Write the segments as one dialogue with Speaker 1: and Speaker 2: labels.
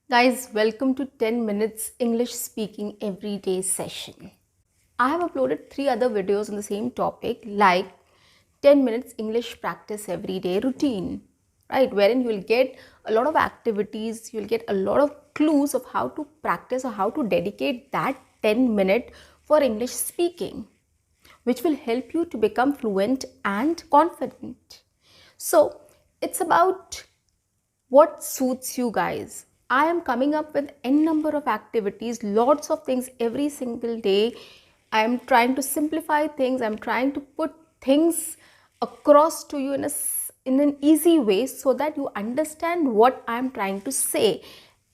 Speaker 1: Guys, welcome to 10 minutes English speaking everyday session. I have uploaded 3 other videos on the same topic like 10 minutes English practice everyday routine, right? Wherein you will get a lot of activities, you will get a lot of clues of how to practice or how to dedicate that 10-minute for English speaking, which will help you to become fluent and confident. So, it's about what suits you guys. I am coming up with n number of activities, lots of things every single day. I am trying to simplify things. I'm trying to put things across to you in an easy way so that you understand what I am trying to say,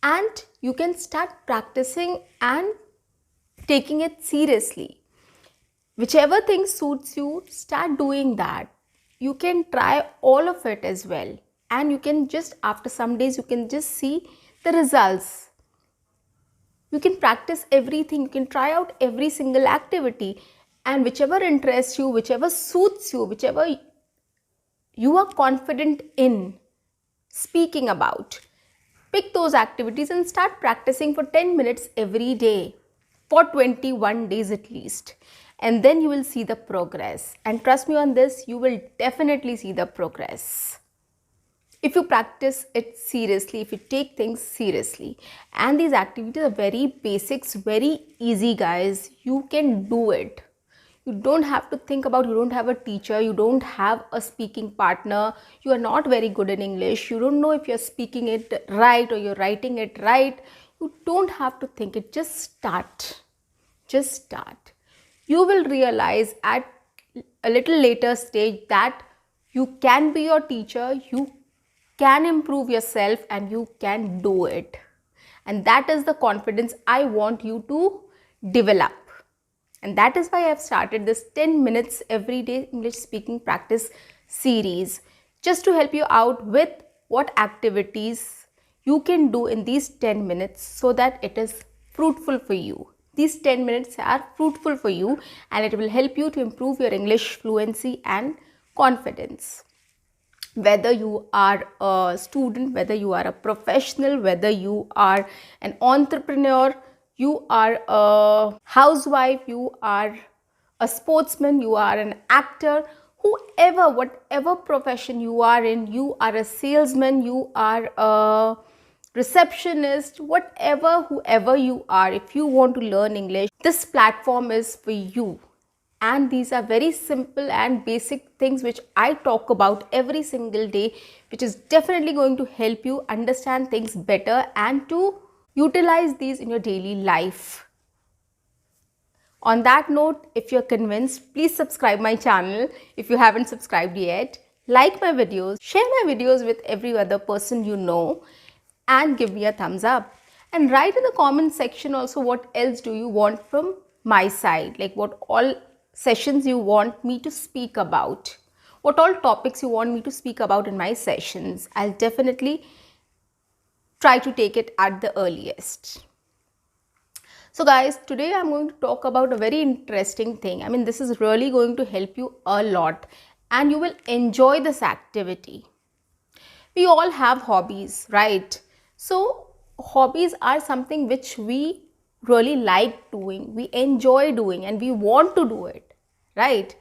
Speaker 1: and you can start practicing and taking it seriously. Whichever thing suits you, start doing that. You can try all of it as well, and you can just, after some days, you can just see the results. You can practice everything, you can try out every single activity, and whichever interests you, whichever suits you, whichever you are confident in speaking about, pick those activities and start practicing for 10 minutes every day for 21 days at least. And then you will see the progress. And trust me on this, you will definitely see the progress. If you practice it seriously, if you take things seriously. And these activities are very basics, very easy, guys. You can do it. You don't have to think about, you don't have a teacher, you don't have a speaking partner, you are not very good in English, you don't know if you're speaking it right or you're writing it right. You don't have to think it, just start. Just start. You will realize at a little later stage that you can be your teacher, you can improve yourself, and you can do it. And that is the confidence I want you to develop. And that is why I've started this 10 minutes everyday English speaking practice series, just to help you out with what activities you can do in these 10 minutes so that it is fruitful for you. These 10 minutes are fruitful for you, and it will help you to improve your English fluency and confidence. Whether you are a student, whether you are a professional, whether you are an entrepreneur, you are a housewife, you are a sportsman, you are an actor, whoever, whatever profession you are in, you are a salesman, you are a receptionist, whatever, whoever you are, if you want to learn English, this platform is for you. And these are very simple and basic things which I talk about every single day, which is definitely going to help you understand things better and to utilize these in your daily life. On that note, if you're convinced, please subscribe my channel if you haven't subscribed yet. Like my videos, share my videos with every other person you know, and give me a thumbs up. And write in the comment section also what else do you want from my side, like what all sessions you want me to speak about, what all topics you want me to speak about in my sessions. I'll definitely try to take it at the earliest. So guys, today I'm going to talk about a very interesting thing. I mean, this is really going to help you a lot and you will enjoy this activity. We all have hobbies, right? So hobbies are something which we really like doing, we enjoy doing, and we want to do it, right?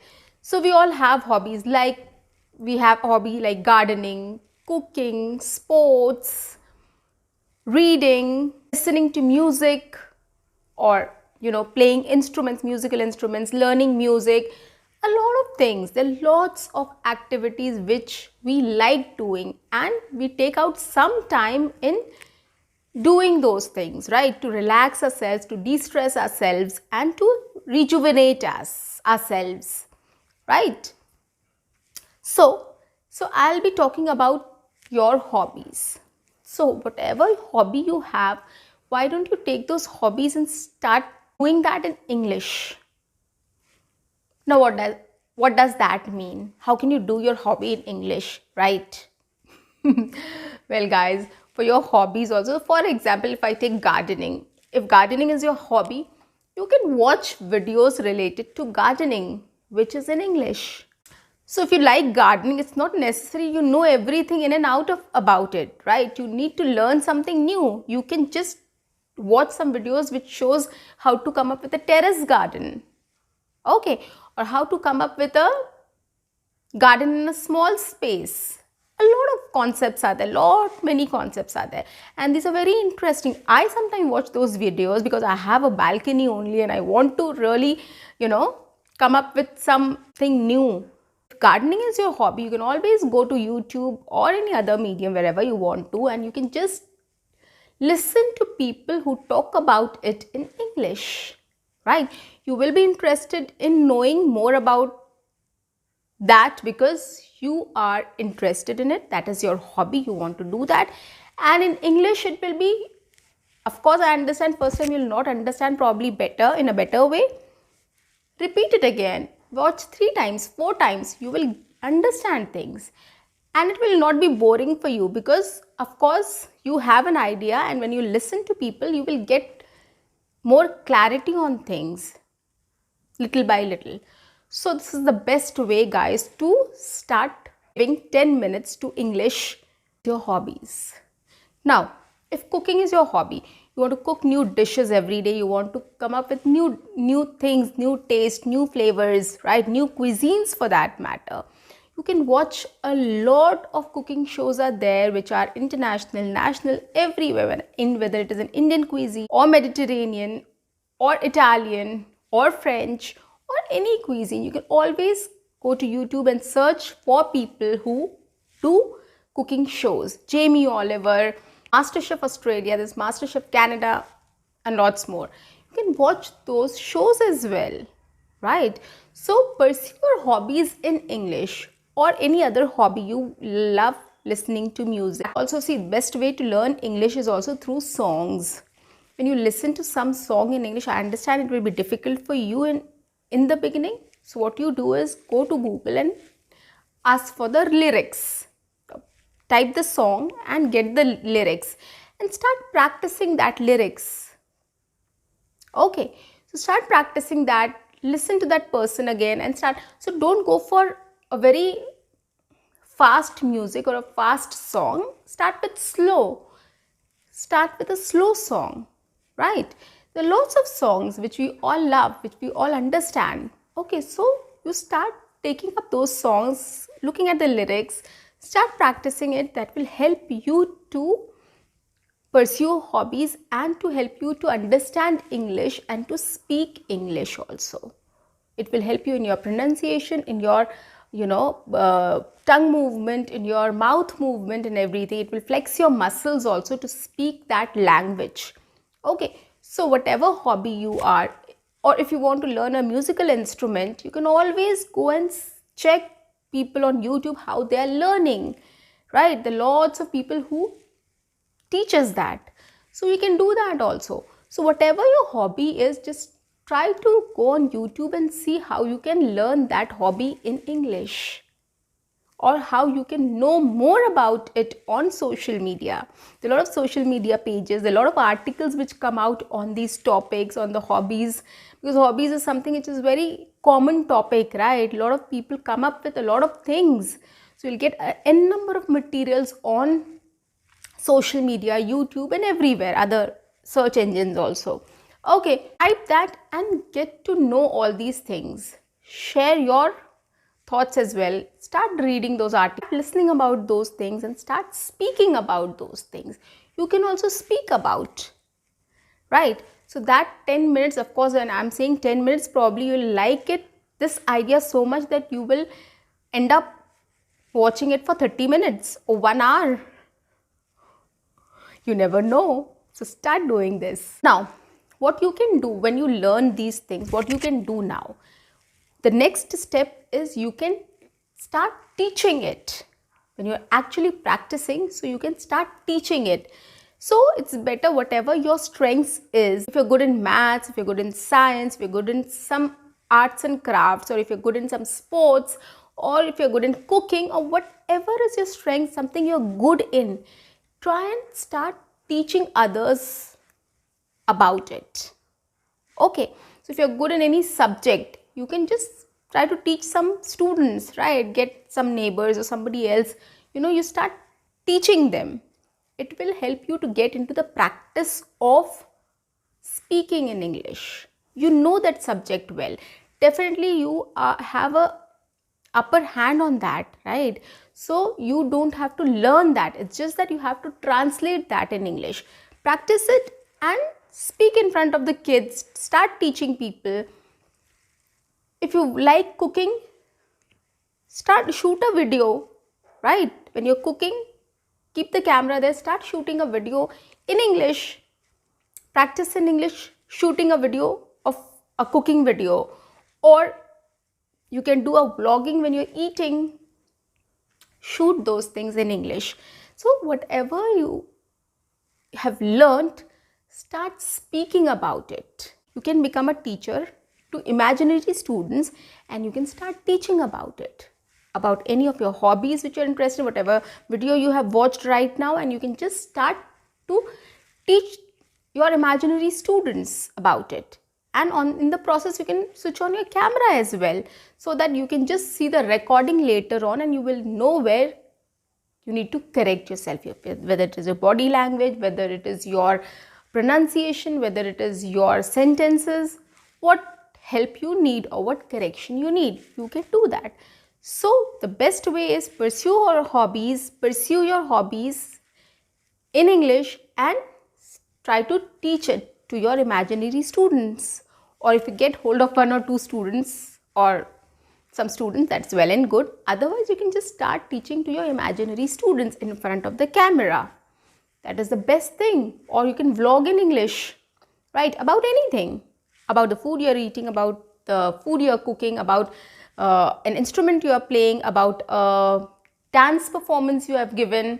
Speaker 1: So we all have hobbies, like we have hobby like gardening, cooking, sports, reading, listening to music, or playing instruments, musical instruments, learning music, a lot of things. There are lots of activities which we like doing, and we take out some time in doing those things, right? To relax ourselves, to de-stress ourselves, and to rejuvenate ourselves, right? So I'll be talking about your hobbies. So whatever hobby you have, why don't you take those hobbies and start doing that in English? Now what does that mean? How can you do your hobby in English, right? Well guys, for your hobbies also, for example, if I take gardening, if gardening is your hobby, you can watch videos related to gardening which is in English. So if you like gardening, it's not necessary you know everything in and out of about it, right? You need to learn something new. You can just watch some videos which shows how to come up with a terrace garden, okay, or how to come up with a garden in a small space. A lot of concepts are there, many concepts are there, and these are very interesting. I sometimes watch those videos because I have a balcony only and I want to really, come up with something new. If gardening is your hobby, you can always go to YouTube or any other medium wherever you want to, and you can just listen to people who talk about it in English, right? You will be interested in knowing more about that because you are interested in it. That is your hobby, you want to do that. And in English it will be, of course, I understand first time you will not understand, probably better in a better way. Repeat it again, watch 3 times, 4 times, you will understand things, and it will not be boring for you because of course you have an idea, and when you listen to people you will get more clarity on things little by little. So this is the best way, guys, to start giving 10 minutes to English, your hobbies. Now, if cooking is your hobby, you want to cook new dishes every day, you want to come up with new things, new taste, new flavors, right? New cuisines for that matter. You can watch a lot of cooking shows are there which are international, national, everywhere, in whether it is an Indian cuisine or Mediterranean or Italian or French or any cuisine. You can always go to YouTube and search for people who do cooking shows. Jamie Oliver, MasterChef Australia, there's MasterChef Canada, and lots more. You can watch those shows as well, right? So pursue your hobbies in English or any other hobby you love listening to music. Also, see, best way to learn English is also through songs. When you listen to some song in English, I understand it will be difficult for you in the beginning. So what you do is go to Google and ask for the lyrics. Type the song and get the lyrics and start practicing that lyrics. Okay, so start practicing that, listen to that person again and start. So don't go for a very fast music or a fast song. Start with slow. Start with a slow song, right? There are lots of songs which we all love, which we all understand. Okay, so you start taking up those songs, looking at the lyrics, start practicing it. That will help you to pursue hobbies and to help you to understand English and to speak English also. It will help you in your pronunciation, in your tongue movement, in your mouth movement and everything. It will flex your muscles also to speak that language. Okay, so whatever hobby you are, or if you want to learn a musical instrument, you can always go and check people on YouTube how they are learning, right? There are lots of people who teach us that, so we can do that also. So whatever your hobby is, just try to go on YouTube and see how you can learn that hobby in English, or how you can know more about it on social media. There are a lot of social media pages, there are a lot of articles which come out on these topics, on the hobbies, because hobbies is something which is very common topic, right? A lot of people come up with a lot of things. So you'll get n number of materials on social media, YouTube and everywhere, other search engines also. Okay, type that and get to know all these things. Share your thoughts as well. Start reading those articles, listening about those things and start speaking about those things. You can also speak about, right? So that 10 minutes, of course, when I'm saying 10 minutes, probably you'll like it, this idea so much that you will end up watching it for 30 minutes or 1 hour. You never know. So start doing this. Now, what you can do when you learn these things, what you can do now, the next step is you can start teaching it. When you're actually practicing, so you can start teaching it. So it's better whatever your strengths is. If you're good in maths, if you're good in science, if you're good in some arts and crafts, or if you're good in some sports, or if you're good in cooking, or whatever is your strength, something you're good in, try and start teaching others about it. Okay, so if you're good in any subject, you can just try to teach some students, right? Get some neighbors or somebody else, you start teaching them. It will help you to get into the practice of speaking in English. You know that subject well. Definitely you have a upper hand on that, right? So you don't have to learn that. It's just that you have to translate that in English. Practice it and speak in front of the kids. Start teaching people. If you like cooking, shoot a video, right? When you're cooking, keep the camera there, start shooting a video in English. Practice in English, shooting a video of a cooking video, or you can do a vlogging when you're eating. Shoot those things in English. So whatever you have learned, start speaking about it. You can become a teacher to imaginary students and you can start teaching about it, about any of your hobbies which you're interested in, whatever video you have watched right now, and you can just start to teach your imaginary students about it. And in the process, you can switch on your camera as well, so that you can just see the recording later on and you will know where you need to correct yourself, whether it is your body language, whether it is your pronunciation, whether it is your sentences, what help you need or what correction you need. You can do that. So the best way is pursue your hobbies in English and try to teach it to your imaginary students. Or if you get hold of one or two students or some students, that's well and good. Otherwise, you can just start teaching to your imaginary students in front of the camera. That is the best thing. Or you can vlog in English, right? About anything. About the food you're eating, about the food you're cooking, about an instrument you are playing, about a dance performance you have given,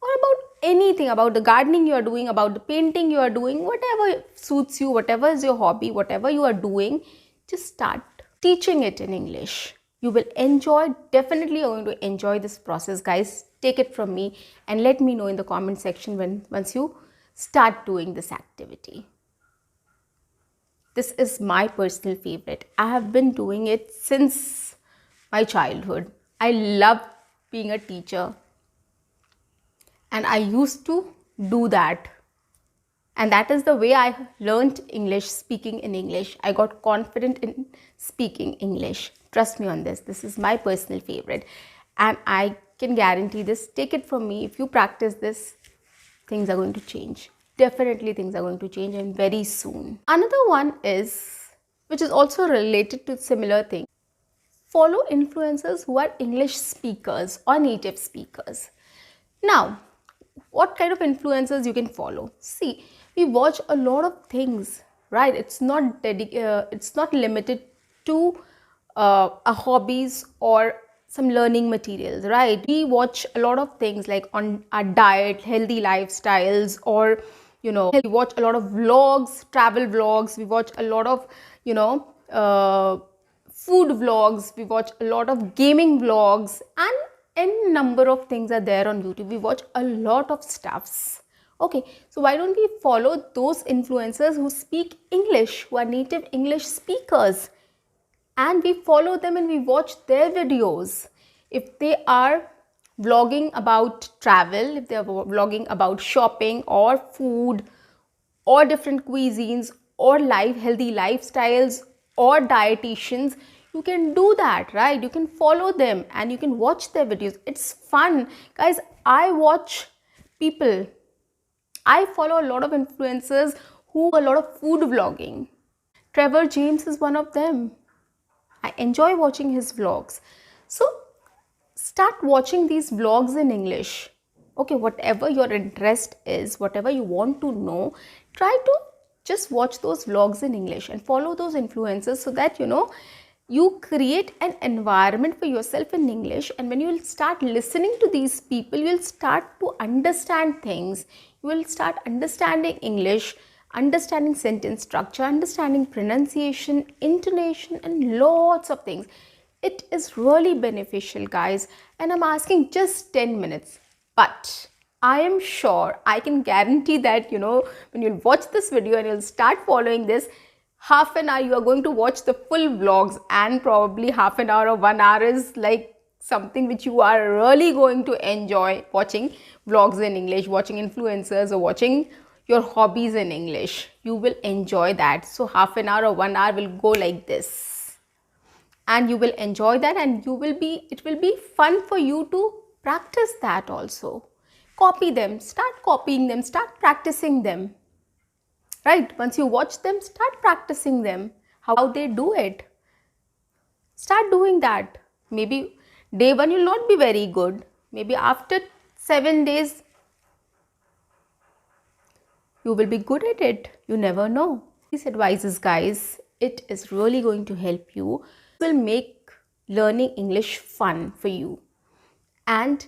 Speaker 1: or about anything, about the gardening you are doing, about the painting you are doing, whatever suits you, whatever is your hobby, whatever you are doing, just start teaching it in English. You will enjoy, definitely you're going to enjoy this process, guys. Take it from me and let me know in the comment section once you start doing this activity. This is my personal favorite. I have been doing it since my childhood. I love being a teacher and I used to do that. And that is the way I learned English, speaking in English. I got confident in speaking English. Trust me on this. This is my personal favorite. And I can guarantee this. Take it from me. If you practice this, things are going to change. Definitely things are going to change and very soon. Another one is, which is also related to similar thing. Follow influencers who are English speakers or native speakers. Now, what kind of influencers you can follow? See, we watch a lot of things, right? It's not limited to our hobbies or some learning materials, right? We watch a lot of things like on our diet, healthy lifestyles, or we watch a lot of vlogs, travel vlogs. We watch a lot of food vlogs. We watch a lot of gaming vlogs, and n number of things are there on YouTube. We watch a lot of stuffs. Okay, so why don't we follow those influencers who speak English, who are native English speakers, and we follow them and we watch their videos. If they are vlogging about travel, if they are vlogging about shopping or food or different cuisines or healthy lifestyles or dietitians, you can do that, right? You can follow them and you can watch their videos. It's fun. Guys, I follow a lot of influencers who do a lot of food vlogging. Trevor James is one of them. I enjoy watching his vlogs. So start watching these vlogs in English. Okay, whatever your interest is, whatever you want to know, try to just watch those vlogs in English and follow those influencers, so that you create an environment for yourself in English. And when you will start listening to these people, you will start to understand things. You will start understanding English, understanding sentence structure, understanding pronunciation, intonation, and lots of things. It is really beneficial, guys. And I'm asking just 10 minutes. But I am sure, I can guarantee that, when you'll watch this video and you'll start following this, half an hour you are going to watch the full vlogs, and probably half an hour or 1 hour is like something which you are really going to enjoy, watching vlogs in English, watching influencers, or watching your hobbies in English. You will enjoy that. So half an hour or 1 hour will go like this, and you will enjoy that, and it will be fun for you to practice that also. Copy them, start copying them, start practicing them. Right? Once you watch them, start practicing them, how they do it. Start doing that. Maybe day one you'll not be very good. Maybe after 7 days you will be good at it. You never know. These advices, guys, it is really going to help you. It will make learning English fun for you, and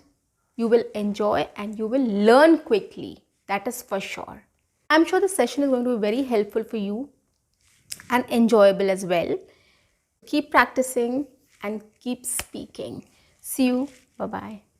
Speaker 1: you will enjoy and you will learn quickly. That is for sure. I'm sure this session is going to be very helpful for you and enjoyable as well. Keep practicing and keep speaking. See you. Bye bye.